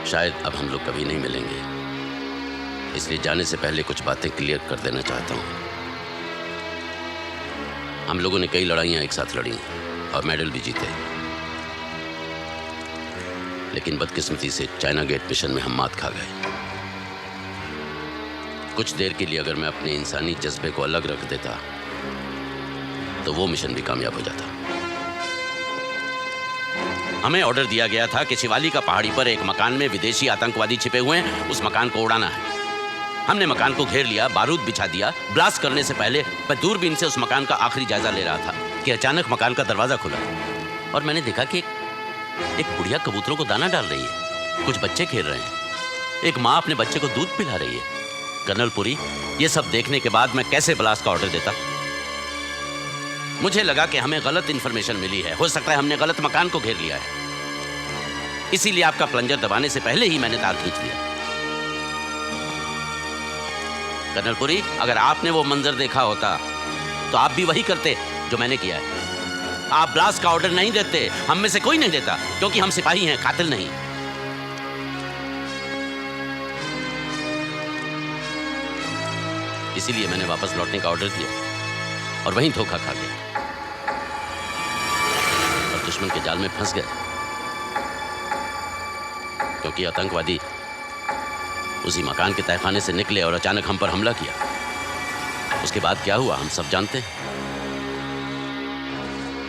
शायद अब हम लोग कभी नहीं मिलेंगे, इसलिए जाने से पहले कुछ बातें क्लियर कर देना चाहता हूँ। हम लोगों ने कई लड़ाइयाँ एक साथ लड़ी और मेडल भी जीते, लेकिन बदकिस्मती से चाइना गेट मिशन में हम मात खा गए। कुछ देर के लिए अगर मैं अपने इंसानी जज्बे को अलग रख देता तो वो मिशन भी कामयाब हो जाता। हमें ऑर्डर दिया गया था कि शिवाली का पहाड़ी पर एक मकान में विदेशी आतंकवादी छिपे हुए हैं, उस मकान को उड़ाना है। हमने मकान को घेर लिया, बारूद बिछा दिया। ब्लास्ट करने से पहले मैं दूरबीन से उस मकान का आखिरी जायजा ले रहा था कि अचानक मकान का दरवाजा खुला और मैंने देखा कि एक बुढ़िया कबूतरों को दाना डाल रही है, कुछ बच्चे खेल रहे हैं, एक माँ अपने बच्चे को दूध पिला रही है। कर्नल पुरी, ये सब देखने के बाद मैं कैसे ब्लास्ट का ऑर्डर देता? मुझे लगा कि हमें गलत इंफॉर्मेशन मिली है, हो सकता है हमने गलत मकान को घेर लिया है, इसीलिए आपका प्लंजर दबाने से पहले ही मैंने तार खींच लिया। कर्नल पुरी, अगर आपने वो मंजर देखा होता तो आप भी वही करते जो मैंने किया है। आप ब्लास्ट का ऑर्डर नहीं देते, हम में से कोई नहीं देता, क्योंकि हम सिपाही हैं, कातिल नहीं। इसीलिए मैंने वापस लौटने का ऑर्डर दिया और वहीं धोखा खा गया और दुश्मन के जाल में फंस गए, क्योंकि आतंकवादी उसी मकान के तहखाने से निकले और अचानक हम पर हमला किया। उसके बाद क्या हुआ हम सब जानते हैं।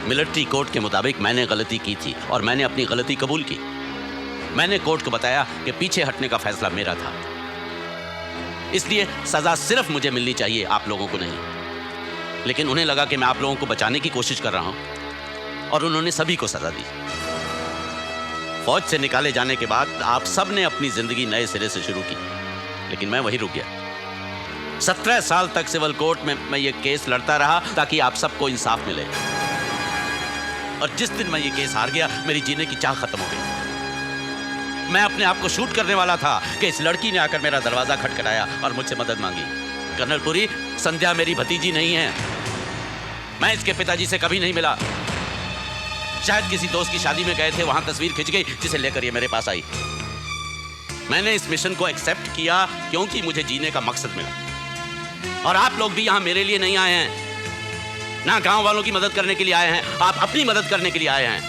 मिलिट्री कोर्ट के मुताबिक मैंने गलती की थी और मैंने अपनी गलती कबूल की। मैंने कोर्ट को बताया कि पीछे हटने का फैसला मेरा था, इसलिए सजा सिर्फ मुझे मिलनी चाहिए, आप लोगों को नहीं। लेकिन उन्हें लगा कि मैं आप लोगों को बचाने की कोशिश कर रहा हूं और उन्होंने सभी को सजा दी। फौज से निकाले जाने के बाद आप सब ने अपनी जिंदगी नए सिरे से शुरू की, लेकिन मैं वहीं रुक गया। 17 साल तक सिविल कोर्ट में मैं ये केस लड़ता रहा ताकि आप सबको इंसाफ मिले, और जिस दिन मैं ये केस हार गया मेरी जीने की चाह खत्म हो गई। मैं अपने आप को शूट करने वाला था कि इस लड़की ने आकर मेरा दरवाजा खटखटाया और मुझसे मदद मांगी। कर्नल पुरी, संध्या मेरी भतीजी नहीं है, मैं इसके पिताजी से कभी नहीं मिला। शायद किसी दोस्त की शादी में गए थे, वहां तस्वीर खिंच गई जिसे लेकर ये मेरे पास आई। मैंने इस मिशन को एक्सेप्ट किया क्योंकि मुझे जीने का मकसद मिला। और आप लोग भी यहां मेरे लिए नहीं आए हैं, ना गांव वालों की मदद करने के लिए आए हैं, आप अपनी मदद करने के लिए आए हैं,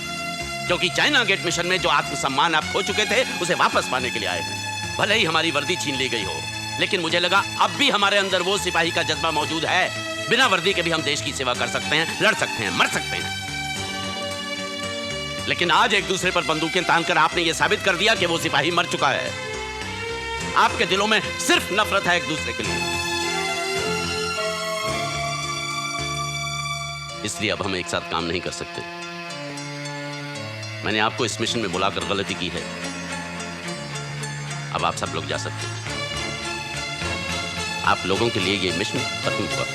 क्योंकि चाइना गेट मिशन में जो आत्मसम्मान आप खो चुके थे उसे वापस पाने के लिए आए हैं। भले ही हमारी वर्दी छीन ली गई हो, लेकिन मुझे लगा अब भी हमारे अंदर वो सिपाही का जज्बा मौजूद है। बिना वर्दी के भी हम देश की सेवा कर सकते हैं, लड़ सकते हैं, मर सकते हैं। लेकिन आज एक दूसरे पर बंदूकें तानकर आपने ये साबित कर दिया कि वो सिपाही मर चुका है। आपके दिलों में सिर्फ नफरत है एक दूसरे के लिए। इसलिए अब हम एक साथ काम नहीं कर सकते। मैंने आपको इस मिशन में बुलाकर गलती की है, अब आप सब लोग जा सकते हैं। आप लोगों के लिए ये मिशन खत्म हुआ।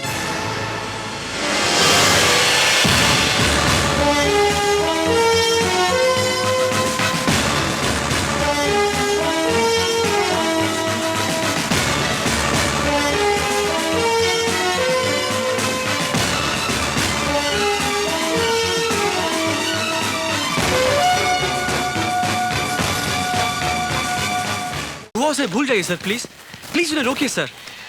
उसे भूल जाइए सर, प्लीज प्लीज उन्हें रोकिए सर।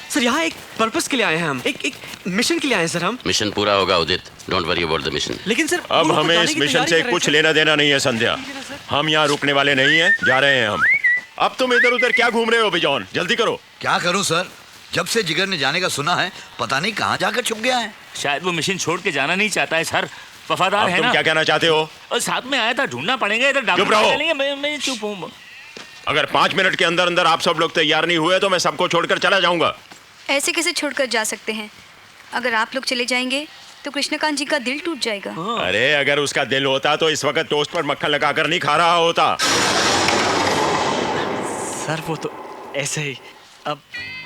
सर यहाँ एक पर्पस के लिए आए हैं हम, एक मिशन के लिए आए हैं सर हम। मिशन पूरा होगा Udit, don't worry about the mission. लेकिन सर अब हमें इस मिशन से कुछ लेना देना नहीं है संध्या, हम यहाँ रुकने वाले नहीं हैं, जा रहे हैं हम। अब तुम इधर उधर क्या घूम रहे हो बिजॉन, जल्दी करो। क्या करूं सर, जब से जिगर ने जाने का सुना है पता नहीं कहाँ जाकर छुप गया है। शायद वो मिशन छोड़ के जाना नहीं चाहता है सर, वफादार है तुम ना। क्या कहना चाहते हो? और साथ में आया था, ढूंढना पड़ेगा, इधर चुप रहो। मैं चुप हूँ। अगर 5 मिनट के अंदर अंदर आप सब लोग तैयार नहीं हुए तो मैं सबको छोड़कर चला जाऊंगा। ऐसे कैसे छोड़कर जा सकते हैं? अगर आप लोग चले जाएंगे तो कृष्णकांत जी का दिल टूट जाएगा। अरे अगर उसका दिल होता तो इस वक्त टोस्ट पर मक्खन लगाकर नहीं खा रहा होता। सर वो तो ऐसे ही। अब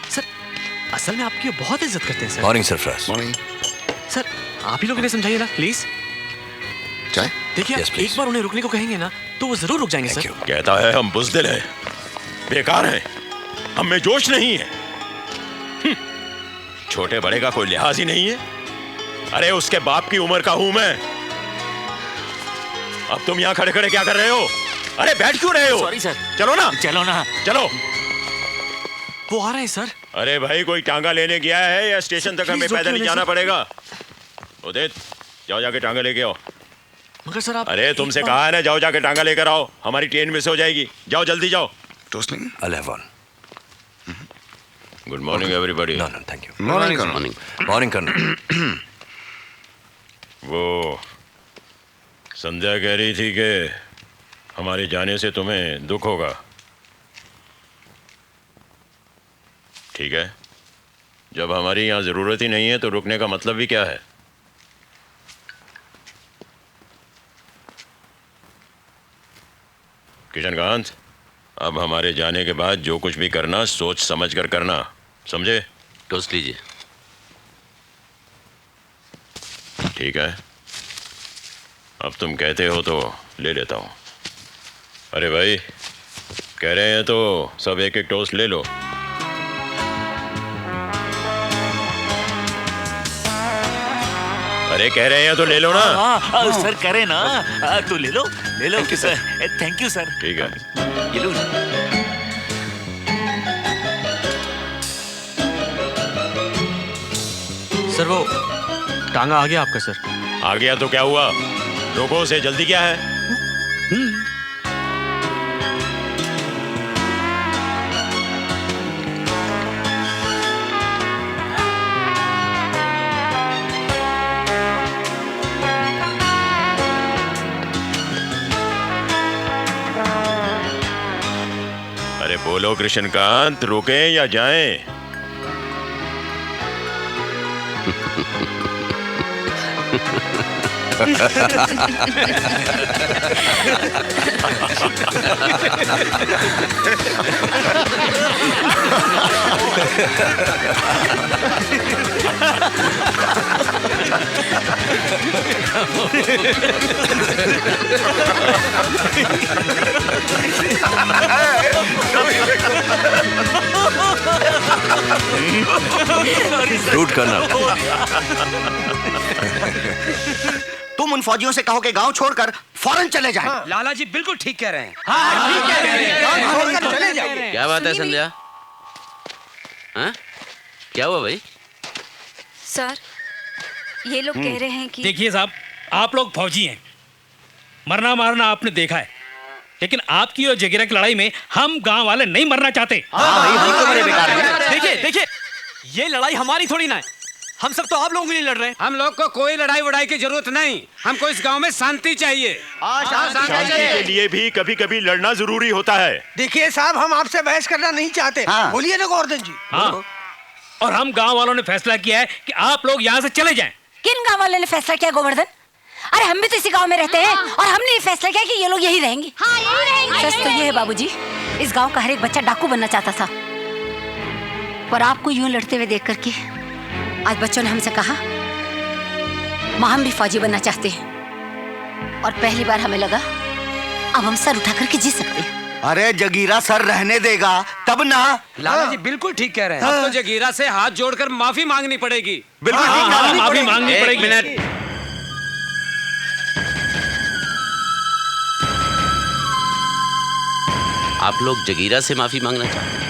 सर असल में आपकी बहुत इज्जत करते हैं sir. Morning Sarfaraz. Morning. Sir आप ही लोग इन्हें समझाइए ना प्लीज। चाय? देखिए Yes, please. एक बार उन्हें रुकने को कहेंगे ना तो वो जरूर रुक जाएंगे सर। कहता है हम बुज़दिल हैं, बेकार हैं, हम में जोश नहीं है। छोटे बड़े का कोई लिहाज ही नहीं है। अरे उसके बाप की उम्र का हूं मैं। अब तुम यहाँ खड़े खड़े क्या कर रहे हो? अरे बैठ क्यों रहे हो? Sorry sir. चलो ना, चलो ना। चलो। वो आ रहे हैं सर। अरे भाई, कोई टांगा लेने गया है या स्टेशन तक हमें Please पैदल ही रोकिए जाना सर। पड़ेगा? उदित, जाओ जाके टांगा लेके आओ। मगर सर आप अरे तुमसे कहा है ना, जाओ जाके टांगा लेकर आओ, हमारी ट्रेन मिस हो जाएगी। जाओ जल्दी जाओ। टोस्ट नहीं? I'll have one. Good morning everybody. No, no, thank you. Morning colonel. Morning. Morning, Colonel. वो संध्या कह रही थी कि हमारे जाने से तुम्हें दुख होगा। ठीक है, जब हमारी यहाँ जरूरत ही नहीं है तो रुकने का मतलब भी क्या है? किशनकांत, अब हमारे जाने के बाद जो कुछ भी करना सोच समझ कर करना, समझे? टोस्ट लीजिए। ठीक है, अब तुम कहते हो तो ले लेता हूँ। अरे भाई, कह रहे हैं तो सब एक एक टोस्ट ले लो। अरे कह रहे हैं तो ले लो ना। हाँ सर करे ना। तो ले लो ले लो। Thank you sir. ठीक है। ये लो। सर वो टांगा आ गया आपका सर। आ गया तो क्या हुआ? रोको उसे, जल्दी क्या है? अरे बोलो कृष्णकांत, रुके या जाएं? Rude, Colonel. तुम उन फौजियों से कहो कि गांव छोड़कर फौरन चले जाएं। लाला जी बिल्कुल ठीक कह रहे हैं। गांव छोड़कर चले जाएं। क्या बात है संध्या? हाँ? क्या हुआ भाई? सर, ये लोग कह रहे हैं कि देखिए साहब, आप लोग फौजी हैं, मरना मारना आपने देखा है, लेकिन आपकी और जगीरा की लड़ाई में हम गांव वाले नहीं मरना चाहते। देखिए देखिए, ये लड़ाई हमारी थोड़ी ना है। हम सब तो आप लोगों के लिए लड़ रहे हैं। हम लोग को कोई लड़ाई वड़ाई की जरूरत नहीं, हमको इस गांव में शांति चाहिए। शांति के लिए भी कभी कभी लड़ना जरूरी होता है। देखिए साहब, हम आपसे बहस करना नहीं चाहते। बोलिए ना गोवर्धन जी। हाँ, और हम गांव वालों ने फैसला किया है कि आप लोग यहाँ से चले जाएं। किन गांव वालों ने फैसला किया गोवर्धन? अरे हम भी तो इसी गांव में रहते हैं और हमने ये फैसला किया कि ये लोग यही रहेंगे। सच तो ये है बाबूजी, इस गांव का हर एक बच्चा डाकू बनना चाहता था, पर आपको यूं लड़ते हुए देख करके आज बच्चों ने हमसे कहा मां हम भी फौजी बनना चाहते हैं, और पहली बार हमें लगा अब हम सर उठा करके जी सकते हैं। अरे जगीरा सर रहने देगा तब ना। लाला जी बिल्कुल ठीक कह रहे हैं। अब तो जगीरा से हाथ जोड़कर माफी मांगनी पड़ेगी। बिल्कुल माफी मांगनी एक पड़ेगी। मिनट। आप लोग जगीरा से माफी मांगना चाहते हैं,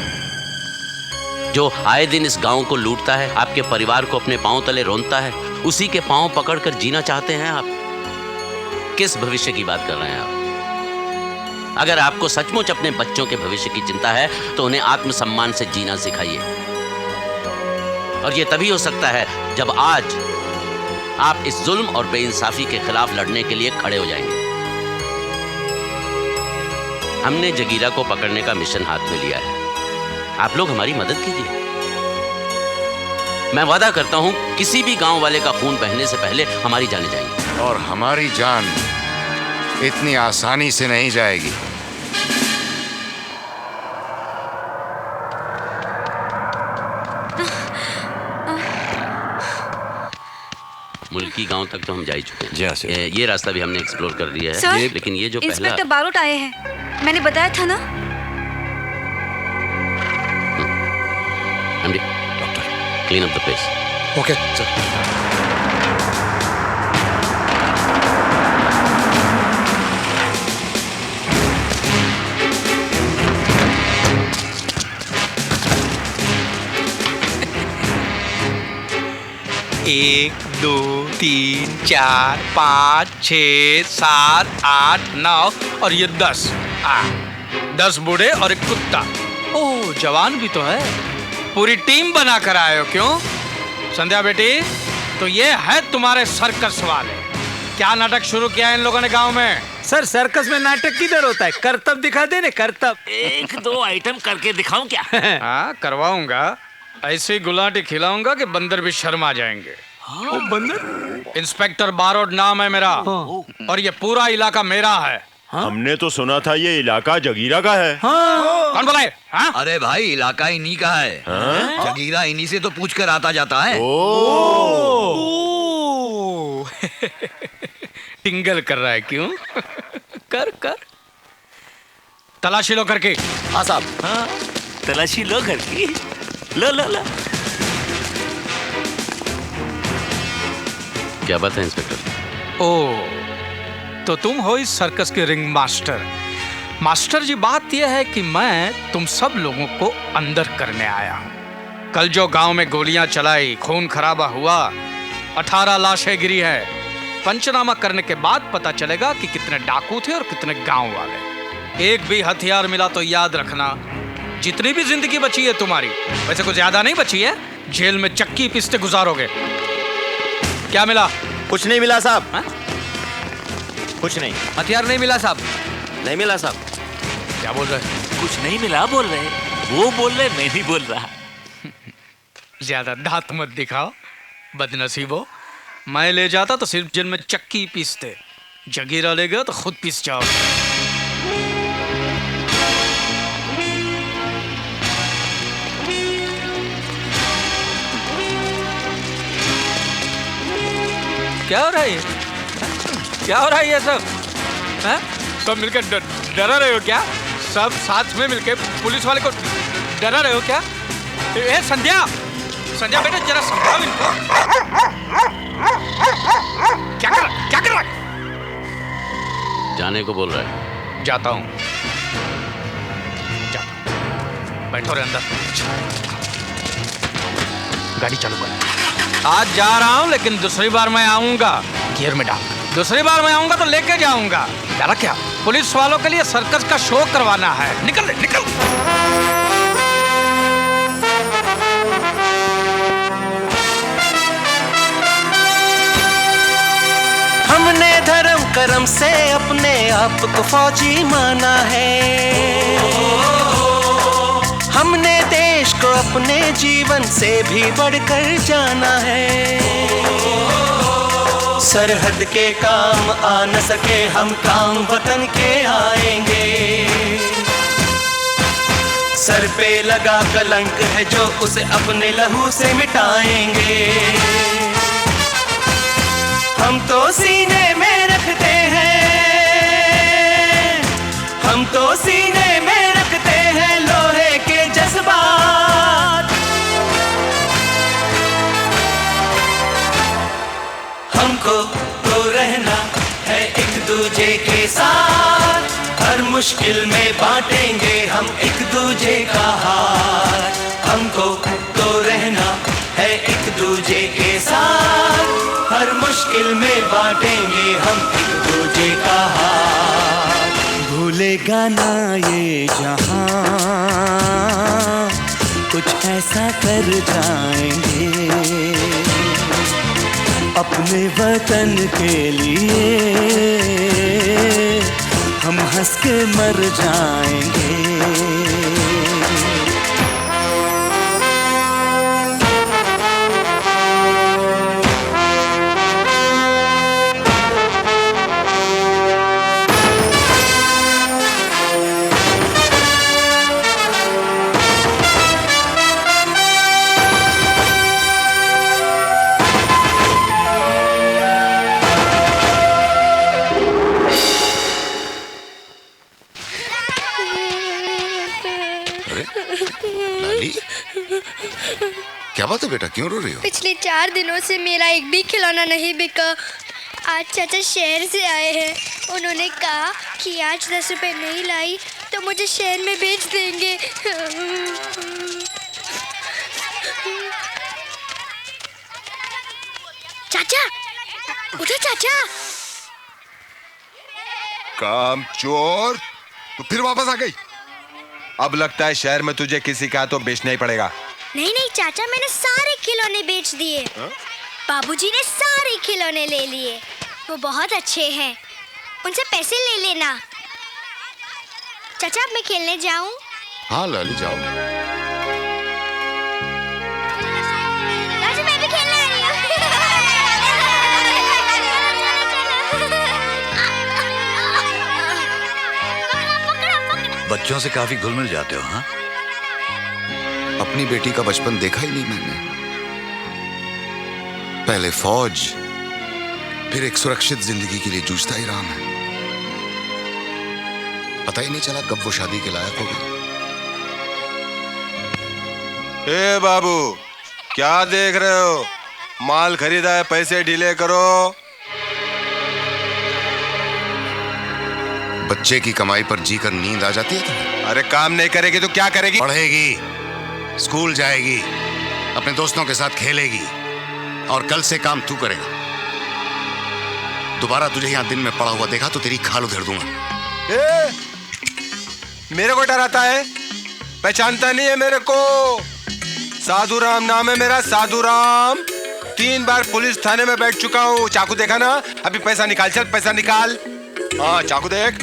जो आए दिन इस गांव को लूटता है, आपके परिवार को अपने पांव तले रोंदता है, उसी के पांव पकड़कर जीना चाहते हैं आप? किस भविष्य की बात कर रहे हैं आप? अगर आपको सचमुच अपने बच्चों के भविष्य की चिंता है तो उन्हें आत्मसम्मान से जीना सिखाइए, और यह तभी हो सकता है जब आज आप इस जुल्म और बेइंसाफी के खिलाफ लड़ने के लिए खड़े हो जाएंगे। हमने जगीरा को पकड़ने का मिशन हाथ में लिया है, आप लोग हमारी मदद कीजिए। मैं वादा करता हूं किसी भी गांव वाले का खून बहने से पहले हमारी जानें जाएंगी। और हमारी जान इतनी आसानी से नहीं जाएगी। मुल्की गांव तक तो हम जा ही चुके हैं। जी हाँ, सर। ये रास्ता भी हमने एक्सप्लोर कर लिया है। सर, लेकिन ये जो पहला इंस्पेक्टर बारोट आए हैं, मैंने बताया था ना। MD, doctor, clean up the place. Okay sir. 1 2 3 4 5 6 7 8 9 और ये 10। 10 बूढ़े और एक कुत्ता। ओह, जवान भी तो है। पूरी टीम बना कर आए हो क्यों? संध्या बेटी, तो ये है तुम्हारे सर्कस वाले। क्या नाटक शुरू किया है इन लोगों ने गांव में? सर सर्कस में नाटक किधर होता है? करतब दिखा दे ने, करतब। 1-2 आइटम करके दिखाऊं क्या? हाँ, करवाऊंगा। ऐसी गुलाटी खिलाऊंगा कि बंदर भी शर्मा जाएंगे। ओ बंदर? इंस्पेक्टर बारोड नाम है मेरा, और ये पूरा इलाका मेरा है। हमने तो सुना था ये इलाका जगीरा का है। कौन बोला है? हाँ? अरे भाई, इलाका इन्हीं का है। जगीरा इन्हीं से तो पूछ कर आता जाता है। टिंगल कर रहा है क्यों? कर कर तलाशी लो करके। हाँ साहब। हाँ, तलाशी लो करके। लो लो लो। क्या बात है इंस्पेक्टर? ओ, तो तुम हो इस सर्कस के रिंग मास्टर। मास्टर जी, बात यह है कि मैं तुम सब लोगों को अंदर करने आया हूं। कल जो गांव में गोलियां चलाई, खून खराबा हुआ, 18 लाशें गिरी है। पंचनामा करने के बाद पता चलेगा कि कितने डाकू थे और कितने गांव वाले। एक भी हथियार मिला तो याद रखना, जितनी भी जिंदगी बची है तुम्हारी, वैसे कुछ ज्यादा नहीं बची है, जेल में चक्की पीसते गुजारोगे। क्या मिला? कुछ नहीं मिला साहब। हा? कुछ नहीं। हथियार नहीं मिला साहब? नहीं मिला साहब। क्या बोल रहे? कुछ नहीं मिला बोल रहे। वो बोल रहे, मैं नहीं बोल रहा। ज्यादा दांत मत दिखाओ बदनसीबो। मैं ले जाता तो सिर्फ जेल में चक्की पीसते, जगीरा ले गया तो खुद पीस जाओ। क्या हो रहा है? क्या हो रहा है ये सब? हैं? सब मिलकर डरा रहे हो क्या? सब साथ में मिलकर पुलिस वाले को डरा रहे हो क्या? ए संध्या, संध्या बेटा जरा समझाओ इनको। क्या कर रहा है? जाने को बोल रहा है। जाता हूँ। बैठो रे अंदर। गाड़ी चालू कर। आज जा रहा हूँ, लेकिन दूसरी बार मैं आऊंगा। गियर में डाल। दूसरी बार मैं आऊंगा तो लेके जाऊंगा। क्या पुलिस वालों के लिए सर्कस का शो करवाना है? निकल निकल। हमने धर्म कर्म से अपने आप को फौजी माना है। हमने देश को अपने जीवन से भी बढ़कर जाना है। सरहद के काम आ न सके, हम काम वतन के आएंगे। सर पे लगा कलंक है जो, उसे अपने लहू से मिटाएंगे। हम तो सीने में रखते हैं, हम तो सीने में रखते हैं लोहे के जज्बात। हमको तो रहना है एक दूजे के साथ, हर मुश्किल में बांटेंगे हम एक दूजे का हाथ। हमको तो रहना है एक दूजे के साथ, हर मुश्किल में बांटेंगे हम एक दूजे का हाथ। भूलेगा ना ये जहां, कुछ ऐसा कर जाएंगे अपने वतन के लिए, हम हंस के मर जाएंगे। क्या बात है बेटा, क्यों रो रही हो? पिछले 4 दिनों से मेरा एक भी खिलौना नहीं बिका। आज चाचा शहर से आए हैं, उन्होंने कहा कि आज 10 रुपए नहीं लाई तो मुझे शहर में बेच देंगे। चाचा, उधर चाचा। काम चोर, तो फिर वापस आ गई। अब लगता है शहर में तुझे किसी का तो बेचना ही पड़ेगा। नहीं नहीं चाचा, मैंने सारे खिलौने बेच दिए। बाबूजी ने सारे खिलौने ले लिए। वो बहुत अच्छे हैं, उनसे पैसे ले लेना। चाचा अब मैं खेलने जाऊं? हाँ लाली जाओ। चाचा मैं भी खेलने आ रही हूं। बच्चों से काफी घुल मिल जाते हो, हाँ? अपनी बेटी का बचपन देखा ही नहीं मैंने। पहले फौज, फिर एक सुरक्षित जिंदगी के लिए जूझता ही रहा मैं। पता ही नहीं चला कब वो शादी के लायक हो गई। ए बाबू, क्या देख रहे हो? माल खरीदा है, पैसे ढीले करो। बच्चे की कमाई पर जीकर नींद आ जाती है तुम्हें? अरे काम नहीं करेगी तो क्या करेगी? पढ़ेगी, स्कूल जाएगी, अपने दोस्तों के साथ खेलेगी, और कल से काम तू करेगा। दोबारा तुझे यहां दिन में पड़ा हुआ देखा तो तेरी खाल उधेड़ दूंगा। मेरे को डराता है? पहचानता नहीं है मेरे को? साधु राम नाम है मेरा, साधु राम। 3 बार पुलिस थाने में बैठ चुका हूँ। चाकू देखा ना? अभी पैसा निकाल, चल पैसा निकाल। हाँ चाकू देख।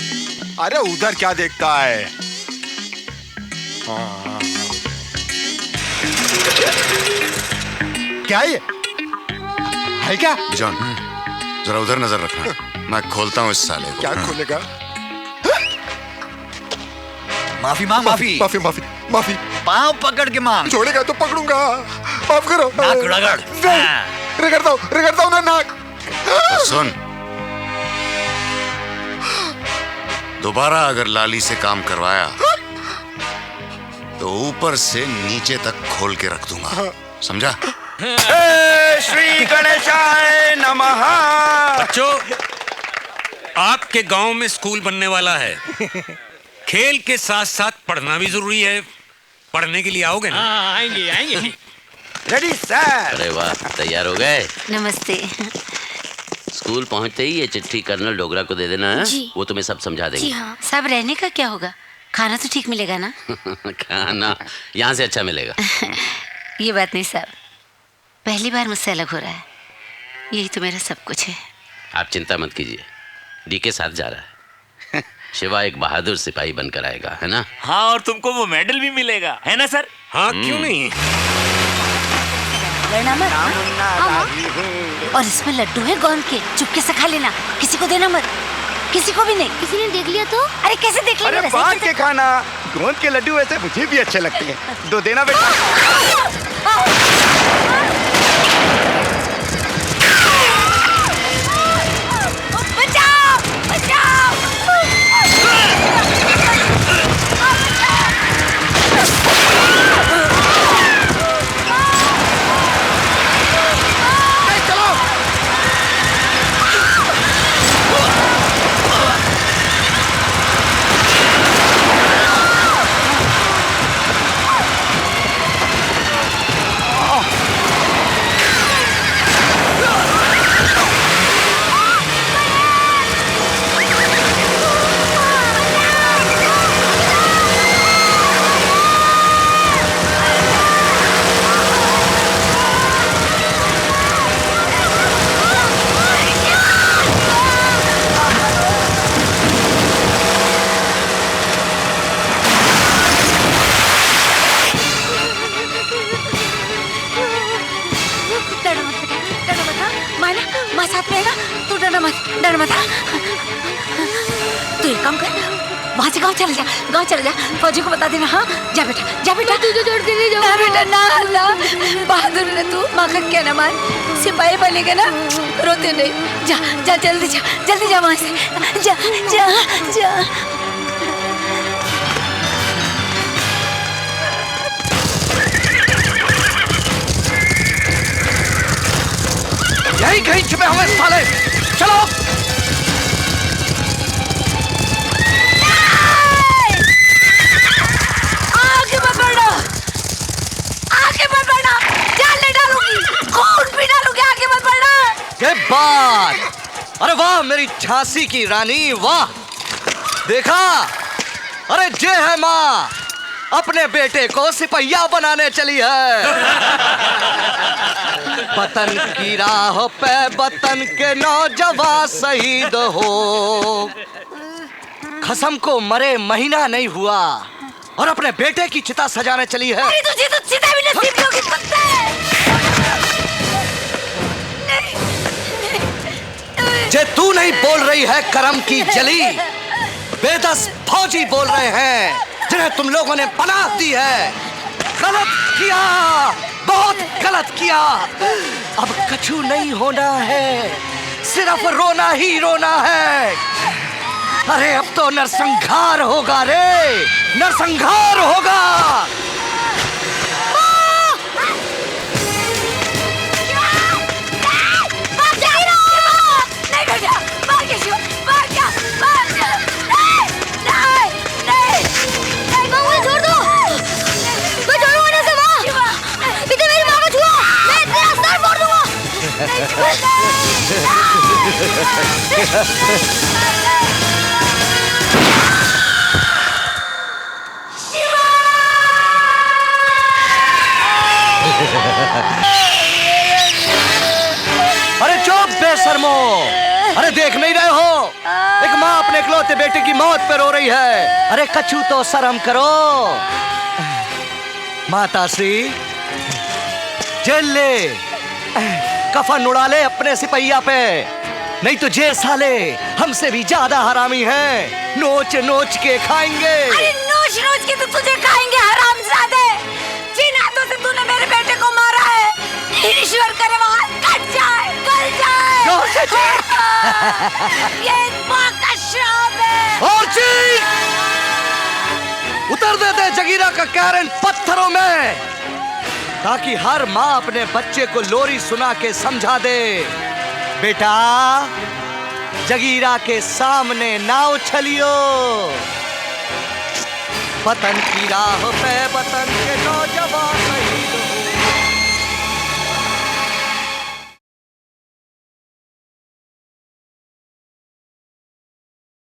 अरे उधर क्या देखता है? हाँ। क्या है क्या? जॉन, जरा उधर नजर रखना। मैं खोलता हूँ इस साले को। क्या खोलेगा? माफी मांग, माफी माफी माफी माफी। पाँव पकड़ के मांग। छोड़ेगा तो पकड़ूंगा। माफ करो। नाक रगड़। रगड़ता हूँ ना नाक। तो सुन, दोबारा अगर लाली से काम करवाया तो ऊपर से नीचे तक खोल के रख दूंगा, समझा? श्री गणेशाय नमः। बच्चों, आपके गांव में स्कूल बनने वाला है। खेल के साथ साथ पढ़ना भी जरूरी है। पढ़ने के लिए आओगे ना? हाँ आएंगे आएंगे। Ready sir. अरे वाह, तैयार हो गए? नमस्ते। स्कूल पहुंचते ही ये चिट्ठी कर्नल डोगरा को दे देना है। जी। वो तुम्हें सब समझा देंगे। जी हाँ। सब रहने का क्या होगा? खाना तो ठीक मिलेगा ना? खाना यहाँ से अच्छा मिलेगा। ये बात नहीं साहब, पहली बार मुझसे अलग हो रहा है। यही तो मेरा सब कुछ है। आप चिंता मत कीजिए, डी के साथ जा रहा है। शिवा एक बहादुर सिपाही बनकर आएगा, है ना? हाँ, और तुमको वो मेडल भी मिलेगा, है ना सर? हाँ क्यों नहीं। मत। हाँ। और इसमें लड्डू है गोंद के, चुपके से खा लेना, किसी को देना मत, किसी को भी नहीं। किसी ने देख लिया तो? अरे कैसे देख लेंगे? अरे बांट के खाना। गोंद के लड्डू वैसे मुझे भी अच्छे लगते हैं, 2 देना बेटा। बचाओ बचाओ। डर मत। तू एक काम कर, वहाँ से गाँव चला जा, फौजी को बता देना। हाँ जा बेटा, जा बेटा। तू तो छोड़ के नहीं ना बेटा, ना अल्लाह, बहादुर है तू, माँ का क्या ना मान, सिपाही बनेगा ना, रोते नहीं। जा जा जल्दी जा वहाँ से, जा जा जा। यही कहीं छुपे हुए साले, चलो। आगे मत बढ़ना, जान ले डालूंगी, खून भी डालूंगी, आगे मत बढ़ना। वाली झांसी की रानी, वाह! देखा, अरे जे है माँ अपने बेटे को सिपहिया बनाने चली है। वतन की राह पे वतन के नौजवान शहीद हो, कसम को मरे महीना नहीं हुआ और अपने बेटे की चिता सजाने चली है। अरे तुझे तो चिता भी नसीब नहीं होगी कुत्ते। जे तू नहीं बोल रही है करम की जली, बेदस फौजी बोल रहे हैं जिन्हें तुम लोगों ने पनाह दी है। गलत किया, बहुत गलत किया। अब कछु नहीं होना है, सिर्फ रोना ही रोना है। अरे अब तो नरसंहार होगा रे, नरसंहार होगा। अरे चुप बेशर्मो! अरे देख नहीं रहे हो, एक माँ अपने इकलौते बेटे की मौत पे रो रही है। अरे कछु तो शर्म करो। माता श्री, जेल ले, कफन उड़ा ले अपने सिपहिया पे, नहीं तो जे साले हमसे भी ज्यादा हरामी हैं, नोच नोच के खाएंगे। अरे नोच नोच के तो तुझे खाएंगे हरामजादे। जिन हाथों से तूने मेरे बेटे को मारा है, ईश्वर करे वो हाथ कट जाए, गल जाए। ये माँ का श्राप है। और चीख! उतर देते जगीरा का कैरन पत्थरों में, ताकि हर माँ अपने बच्चे को लोरी सुना के समझा दे, बेटा जगीरा के सामने ना उछलियो। वतन की राह पे वतन के नौजवान शहीद हो।